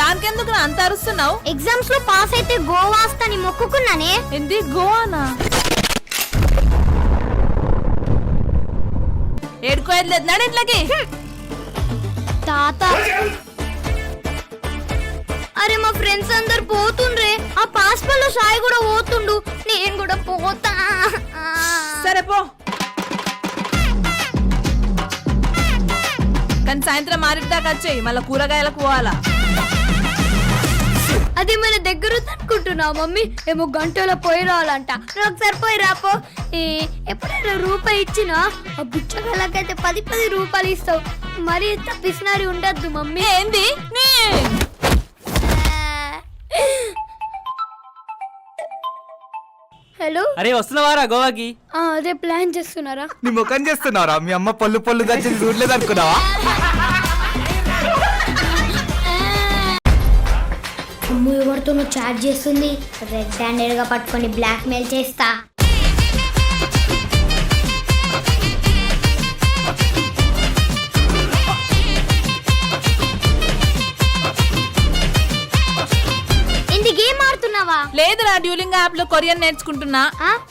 దానికెందుకు అంత అరుస్తున్నావు? ఎగ్జామ్స్ లో పాస్ అయితే గోవా వస్తాని మొక్కుకున్నానే. ఏంది గోవానా? ఏడుకోయలేదు నాడు ఇంట్లోకి. తాత అరే మా ఫ్రెండ్స్ అందరు పోతుండ్రే, ఆ పాస్పల్ లో సాయి కూడా పోతుండు, నేను కూడా పోతా. సరే పో, కానీ సాయంత్రం 6 దాకా వచ్చేయి, మళ్ళీ కూరగాయలకు పోవాలా. అది మన దగ్గర అనుకుంటున్నా మమ్మీ, ఏమో గంటలో పోయి రావాలంట. నువ్వు ఒకసారి పోయి రాపో. ఎప్పుడైనా రూపాయి ఇచ్చినా ఆ బుచ్చగాళ్ళకైతే 10 రూపాయలు ఇస్తావు. మరి ఇంత పిసినారి ఉండద్దు మమ్మీ. ఏంది? హలో, అరే వస్తున్నావారా గోవాకి? అదే ప్లాన్ చేస్తున్నారా? నీ ముఖం చేస్తున్నారా? మీ అమ్మ పళ్ళు దాచి చూడలేదు అనుకున్నావా? అమ్ము ఎవరితో చాట్ చేస్తుంది, రెడ్ హ్యాండెడ్ గా పట్టుకొని బ్లాక్ మెయిల్ చేస్తా. గేమ్ ఆడుతున్నావా? లేదురా, డ్యూలింగో యాప్ లో కొరియన్ నేర్చుకుంటున్నా.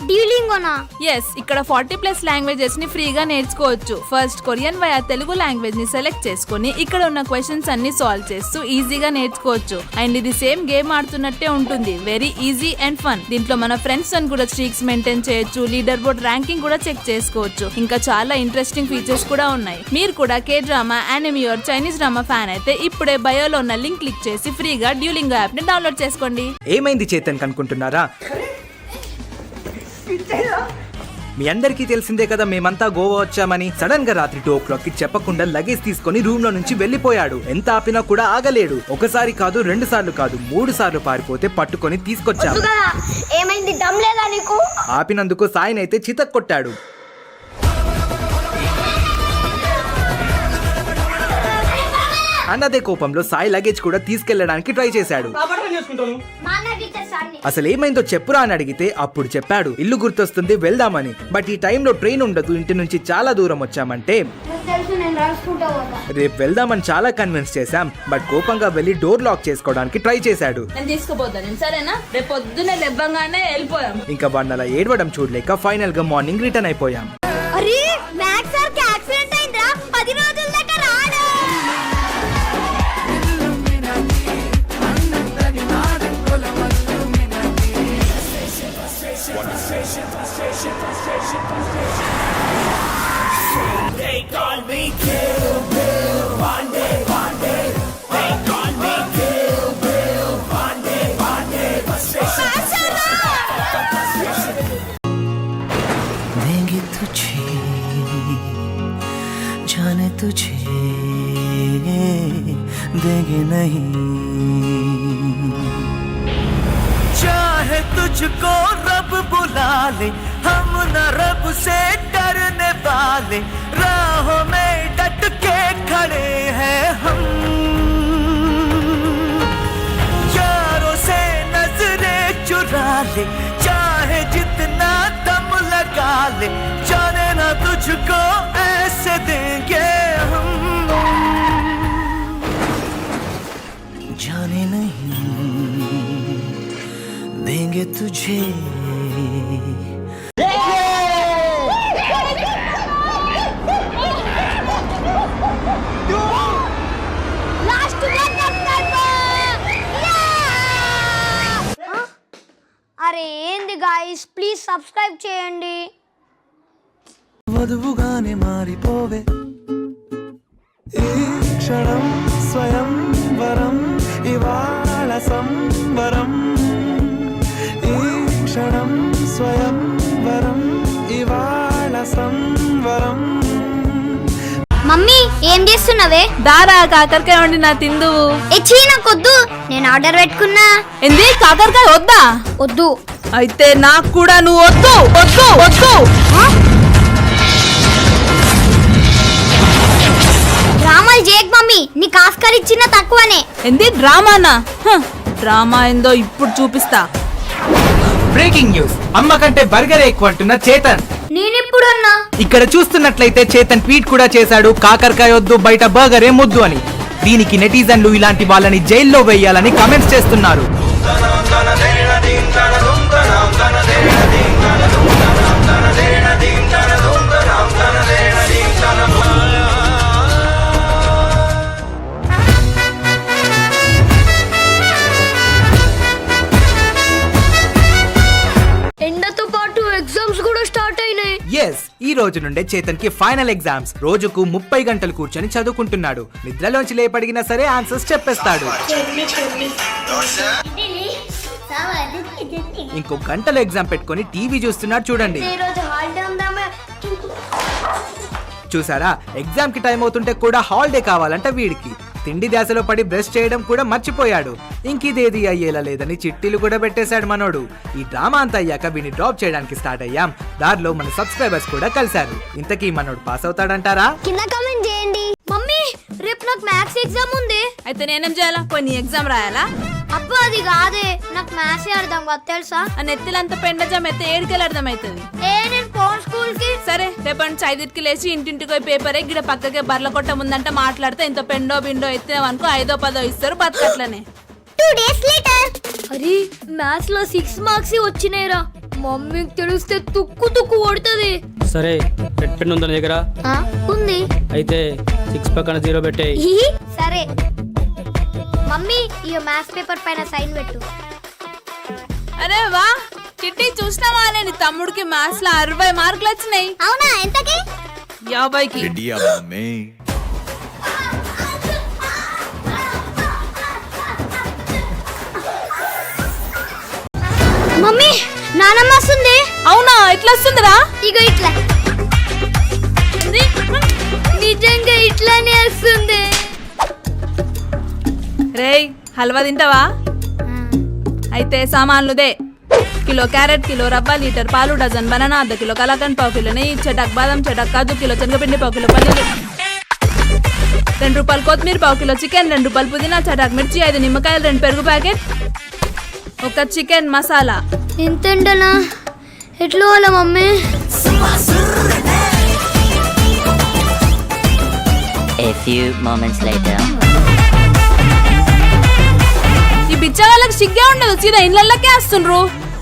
డ్యూలింగోనా? ఎస్, ఇక్కడ 40+ లాంగ్వేజెస్ ని ఫ్రీగా నేర్చుకోవచ్చు. First Korean via Telugu language ని సెలెక్ట్ చేసుకుని ఇక్కడ ఉన్న క్వశ్చన్స్ అన్ని సాల్వ్ చేస్తూ ఈజీగా నేర్చుకోవచ్చు. అండ్ ఇది సేమ్ గేమ్ ఆడుతున్నట్టే ఉంటుంది. Very easy and fun. దీంట్లో మన ఫ్రెండ్స్ అని కూడా స్ట్రీక్స్ మెయింటైన్ చేయొచ్చు, లీడర్ బోర్డ్ ర్యాంకింగ్ కూడా చెక్ చేసుకోవచ్చు. ఇంకా చాలా ఇంట్రెస్టింగ్ ఫీచర్స్ కూడా ఉన్నాయి. మీరు కూడా K drama, anime or Chinese drama fan అయితే ఇప్పుడే బయోలో ఉన్న లింక్ క్లిక్ చేసి ఫ్రీగా డ్యూలింగో యాప్ ని డౌన్లోడ్ చేసుకోండి. ఏమైంది చేతన్ అనుకుంటున్నారా? మీ అందరికీ తెలిసిందే కదా, మేమంతా గోవా వచ్చామని. సడన్ గా రాత్రి 2 o'clock కి చెప్పకుండా లగేజ్ తీసుకొని రూమ్ లో నుంచి వెళ్లిపోయాడు. ఎంత ఆపినా కూడా ఆగలేడు. ఒకసారి కాదు, 2 సార్లు కాదు, 3 సార్లు పారిపోతే పట్టుకొని తీసుకొచ్చాము. ఏమైంది? దమ్ లేదా నీకు? ఆపినందుకు సాయినైతే చితక్కొట్టాడు. అన్నదే కోపంలో సాయి లగేజ్ కూడా తీసుకెళ్లడానికి ట్రై చేశాడు. అసలు ఏమైందో చెప్పురా అని అడిగితే అప్పుడు చెప్పాడు, ఇల్లు గుర్తొస్తుంది వెళ్దామని. బట్ ఈ టైంలో ట్రైన్ ఉండదు, ఇంటి నుంచి చాలా దూరం వచ్చామంటే రేపు వెళ్దామని చాలా కన్విన్స్ చేశాం. బట్ కోపంగా వెళ్లి డోర్ లాక్ చేసుకోవడానికి ట్రై చేశాడు. ఇంకా వాడిని అలా ఏడవడం చూడలేక ఫైనల్ గా మార్నింగ్ రిటర్న్ అయిపోయాం. जाने तुझे देंगे नहीं, चाहे तुझको रब बुला ले, हम न रब से डरने वाले, राहों में डट के खड़े हैं हम, यारों से नजरें चुरा ले, चाहे जितना दम लगा ले, जाने ना तुझको ऐसे देंगे हम, जाने नहीं देंगे तुझे. అరే ఏంది గాయ్స్, ప్లీజ్ సబ్స్క్రైబ్ చేయండి. వధువుగానే మారిపోవే ఈ క్షణం స్వయం వరం, ఇవాళ సంవరం, ఈ క్షణం స్వయం వరం, ఇవాళ సంవరం. మమ్మీ ఏం చేస్తున్నావే? దారా కాకరకాయ వండి నా తిందు. నాకొద్దు, నేను ఆర్డర్ పెట్టుకున్నా. ఏంది కాకరకాయ వద్దా? వద్దు. అయితే నాకు కూడా నువ్వు వద్దు వద్దు వద్దు. డ్రామాలు చేయకు మమ్మీ, నీకు ఆస్కార్ ఇచ్చిన తక్కువనే. ఏంది డ్రామానా? డ్రామా ఏందో ఇప్పుడు చూపిస్తా. బ్రేకింగ్ న్యూస్, అమ్మ కంటే బర్గర్ ఎక్కువ అంటున్న చేతన్. నేనెప్పుడన్నా? ఇక్కడ చూస్తున్నట్లయితే చేతన్ ట్వీట్ కూడా చేశాడు, కాకరకాయ వద్దు బయట బర్గరే ముద్దు అని. దీనికి నెటిజన్లు ఇలాంటి వాళ్ళని జైల్లో వేయాలని కమెంట్స్ చేస్తున్నారు. ఎండతో పాటు ఎగ్జామ్స్ కూడా స్టార్ట్ అయినాయి. ఎస్, ఈ రోజు నుండే చేతన్ కి ఫైనల్ ఎగ్జామ్స్. రోజుకు 30 గంటలు కూర్చొని చదువుకుంటున్నాడు. నిద్రలోంచి లేపడిగినా సరే ఆన్సర్స్ చెప్పేస్తాడు. ఇంకో గంటలో ఎగ్జామ్ పెట్టుకొని టీవీ చూస్తున్నాడు చూడండి. చూసారా, ఎగ్జామ్ కి టైం అవుతుంటే కూడా హాలిడే కావాలంట వీడికి. తిండి ధ్యాసలో పడి బ్రష్ చేయడం కూడా మర్చిపోయాడు. ఇంకిదేది అయ్యేలా లేదని చిట్టీలు కూడా పెట్టేశాడు మనోడు. ఈ డ్రామా అంతా అయ్యాక వీడిని డ్రాప్ చేయడానికి స్టార్ట్ అయ్యాం. దారిలో మన సబ్స్క్రైబర్స్ కూడా కలిశారు. ఇంతకీ మనోడు పాస్ అవుతాడంటారా? కింద కామెంట్ చేయండి. మమ్మీ, రేపు నాకు మ్యాథ్స్ ఎగ్జామ్ ఉంది. అయితే నేనేం చేయాలా? కొన్ని ఎగ్జామ్ రాయాలా? అబ్బా అది కాదే, నాకు మ్యాథ్స్ అర్థం కాదు తెలుసా. ఆ నెత్తిలంత పెండజం ఎత్తే ఏడుకెళ్ళి అర్థమవుతుంది. నేను పోను స్కూల్ కి. సరే, రేపటి నుంచి 5కి లేచి ఇంటింటికి పోయి పేపర్ గిడ పక్కకే బర్ల కొట్ట ముందంట మాట్లాడితే ఇంత పెండో బిండో ఎత్తినావనుకో 5దో 10దో ఇస్తారు బతకట్లనే. 2 days later. అరే, మ్యాథ్స్ లో 6 మార్క్స్ వచ్చినాయిరా. మమ్మీకి తెలిస్తే తుక్కు తుక్కు కొడుతుంది. సరే, రెడ్ పెన్ ఉందా నీ దగ్గర? ఉంది. అయితే 6 పక్కన 0 పెట్టేయ్. సరే మమ్మీ, ఈ మ్యాథ్స్ పేపర్ పైన సైన్ పెట్టు. అరే వా, చిట్టి చూసినావా? నేను తమ్ముడికి మ్యాథ్స్ లో 60 మార్కులు వచ్చినాయి. అవునా? ఎంతకి? 50కి. మమ్మీ, నానమ్మ వస్తుంది. అవునా? ఎట్లా వస్తుందిరా? ఇగో ఇట్లా. నిజంగా ఇట్లానే వస్తుంది. రేయ్, హల్వా తింటావా? అయితే సామాన్లుదే: కిలో క్యారెట్, కిలో రవ్వ, లీటర్ పాలు, డజన్ బనానా, అర్ధ కిలో కలాకండ్, పావు కిలో నెయ్యి, చెటక్ బాదం, చెటక్ కాజు, కిలో శనగపిండి, పావు కిలో పల్లీలు, 2 రూపాయలు కొత్తిమీర, పావు కిలో చికెన్, 2 రూపాయలు పుదీనా, చటాక్ మిర్చి, 5 నిమ్మకాయలు, 2 పెరుగు ప్యాకెట్, 1 చికెన్ మసాలా. ఎంతనా? ఎట్లా వాళ్ళ mummy? A few moments later. ఈ బిచ్చగాళ్ళకి సిగ్గే ఉండదు, సీదా ఇళ్ళకే వస్తుండ్రు.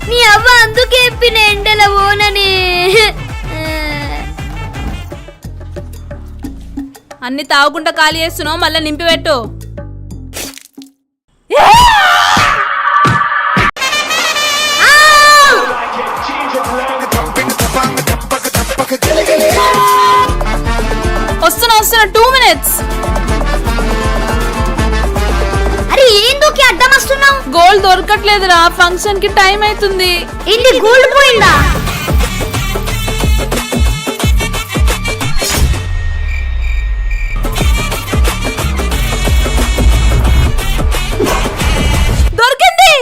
నీ అవ్వ అందుకే చెప్పిన ఎండల ఓనని. అన్ని తాగుకుంటా ఖాళీ చేస్తున్నావు, మళ్ళీ నింపి పెట్టు. వస్తున్నా 2 minutes. అరే ఏందుకి అడ్డం వస్తున్నావు? గోల్డ్ దొరకట్లేదురా, ఫంక్షన్ కి టైం అవుతుంది. ఇది గోల్డ్ పోయిందా? దొరికింది.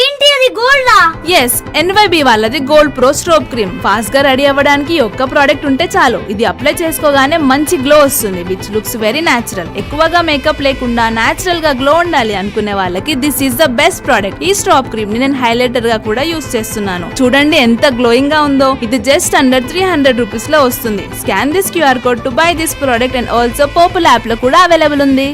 ఏంటి అది? గోల్డా? ఎస్, NYB వాళ్ళది gold pro strobe cream. Fast గా రెడీ అవ్వడానికి ఒక్క ప్రోడక్ట్ ఉంటే చాలు. ఇది అప్లై చేసుకోగానే మంచి గ్లో వస్తుంది, విచ్ లుక్స్ వెరీ న్యాచురల్. ఎక్కువగా మేకప్ లేకుండా న్యాచురల్ గా గ్లో ఉండాలి అనుకునే వాళ్ళకి this is the best product. ఈ స్ట్రోబ్ క్రీమ్ ని నేను హైలైటర్ గా కూడా యూస్ చేస్తున్నాను. చూడండి ఎంత గ్లోయింగ్ గా ఉందో. ఇది జస్ట్ అండర్ 300 రూపీస్ లో వస్తుంది. Scan this QR code to buy this product and also purple app లో కూడా అవైలబుల్ ఉంది.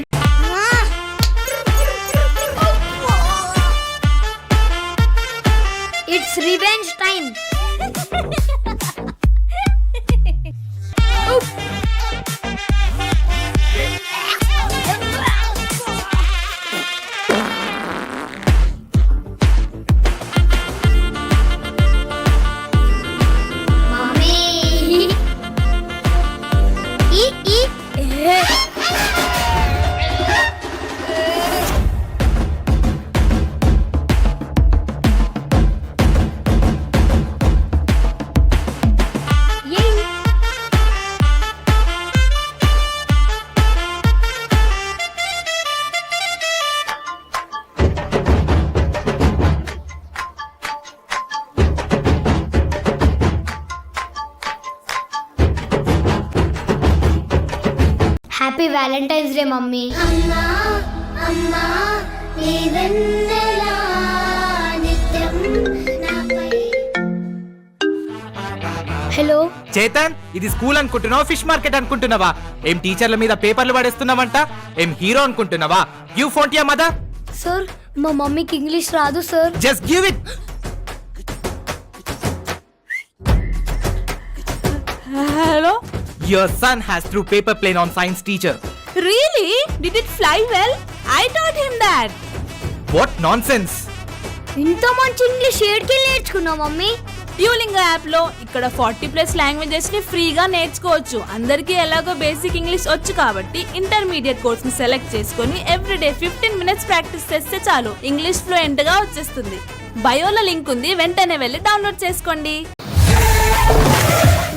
It's revenge time. Happy Valentine's day mummy. అమ్మా అమ్మా నీవెన్నెలా నిత్యం నాపై. హలో చేతన్, ఇది స్కూల్ అనుకుంటున్నావా ఫిష్ మార్కెట్ అనుకుంటున్నావా? ఏం టీచర్ల మీద పేపర్లు పడేస్తున్నావంట? ఏం హీరో అనుకుంటున్నావా? Give phone to your mother. Sir మా మమ్మీకి ఇంగ్లీష్ రాదు sir. Just give it. Hello, Your son has threw paper plane on science teacher. Really? Did it fly well? I taught him that. What nonsense. ఇంత మంచి English ఏడ్కెళ్ళి నేర్చుకున్నావు mummy? Duolingo app లో ఇక్కడ 40+ languages ని ఫ్రీగా నేర్చుకోవచ్చు. అందరికీ ఎలాగో బేసిక్ ఇంగ్లీష్ వచ్చు కాబట్టి ఇంటర్మీడియట్ కోర్స్ ని సెలెక్ట్ చేసుకొని ఎవ్రీడే 15 మినిట్స్ ప్రాక్టీస్ చేస్తే చాలు ఇంగ్లీష్ ఫ్లూయెంట్ గా వచ్చేస్తుంది. బయోలో లింక్ ఉంది, వెంటనే వెళ్ళి డౌన్లోడ్ చేసుకోండి.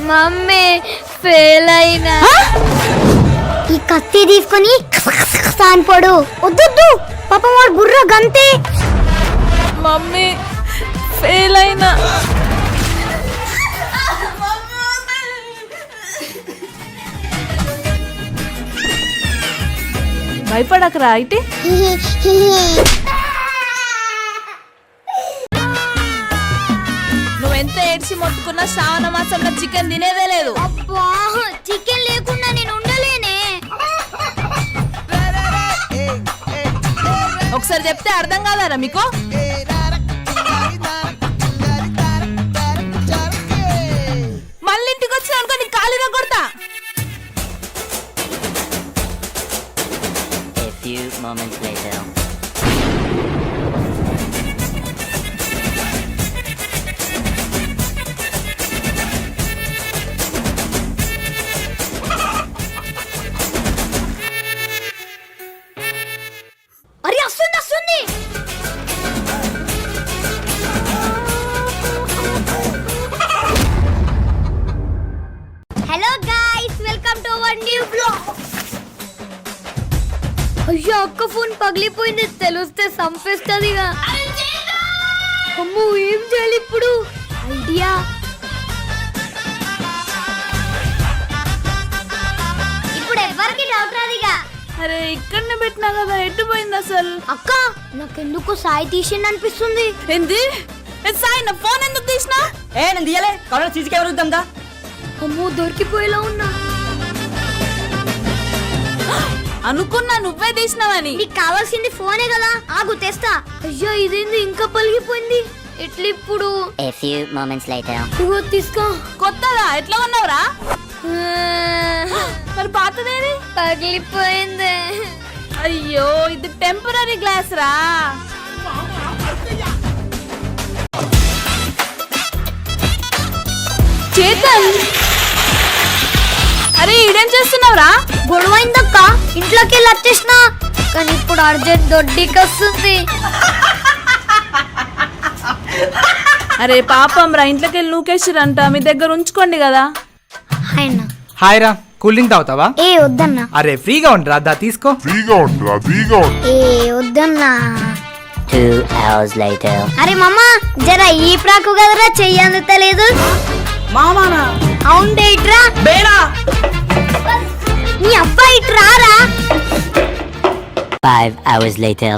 మమ్మీ ఫెయిల్ అయినా. ఈ కత్తి తీసుకొని పొడు. వద్దు పాప వాడు బుర్ర గంతే. మమ్మీ ఫెయిల్ అయినా. భయపడకరా అయితే. నువ్వెంత ఏడ్చి మొత్తుకున్నా శ్రావణ మాసంలో చికెన్ తినేదే లేదు. అబ్బా చికెన్ లేకుండా నేను ఉండలేనే. ఒకసారి చెప్తే అర్థం కాదారా మీకు? మళ్ళీ ఇంటికి వచ్చిన అనుకో నీ కాలిగా కొడతా. A few moments later. అరే వస్తుంది. Hello guys, welcome to our new blog. అయ్యో అక్క ఫోన్ పగిలిపోయింది, తెలిస్తే సంపేస్తుందిగా. అమ్మో ఏం చేయాలి ఇప్పుడు? ఐడియా. ఇప్పుడు ఎవరికి డౌట్ రాదిగా. అరే ఇక్కడనే పెట్టినా కదా, ఎటు పోయింది అసలు? అక్క నాకెందుకు సాయి తీసింది అనిపిస్తుంది. ఏంది? ఏ సాయి, నా ఫోన్ ఎందుకు తీసినా? నేను తీయలే, కావాలి సీసీ కెమెరా ఉందా? అమ్మో దొరికిపోయేలా ఉన్నా. అనుకున్నా నువ్వే తీసినావని. నీకు కావాల్సింది ఫోనే కదా, ఆగు తెస్తా. అయ్యో ఇదేంది ఇంకా పలిగిపోయింది, ఎట్లా ఇప్పుడు? A few moments later. ఇగో తీసుకో. కొత్తదా? ఎట్లా ఉన్నావురా? మరి పాతదేది? పగిలిపోయింది. అయ్యో ఇది టెంపరీ గ్లాస్ రా. చేతన్, అరే ఈడేం చేస్తున్నావురా? గొడవైందక్క, ఇంట్లోకి వెళ్ళి వచ్చేసిన. కానీ ఇప్పుడు అర్జెంట్ దొడ్డికి వస్తుంది. అరే పాపం రా, ఇంట్లోకి వెళ్ళి నూకేసిరంట, మీ దగ్గర ఉంచుకోండి కదా. ఆయన హాయ్ రా, కూల్ డ్రింక్ తాగుతావా? ఏ వద్దన్నా. అరే ఫ్రీగా ఉండరా, దా తీసుకో. ఏ వద్దన్నా. 2 hours later. అరే మమ్మ జర ఈ ప్రాకు కదరా, చెయ్యి అందుతలేదు. మామానా అవును ఇట్రా. బేడా నీ అబ్బాయి ఇట్రారా. 5 hours later.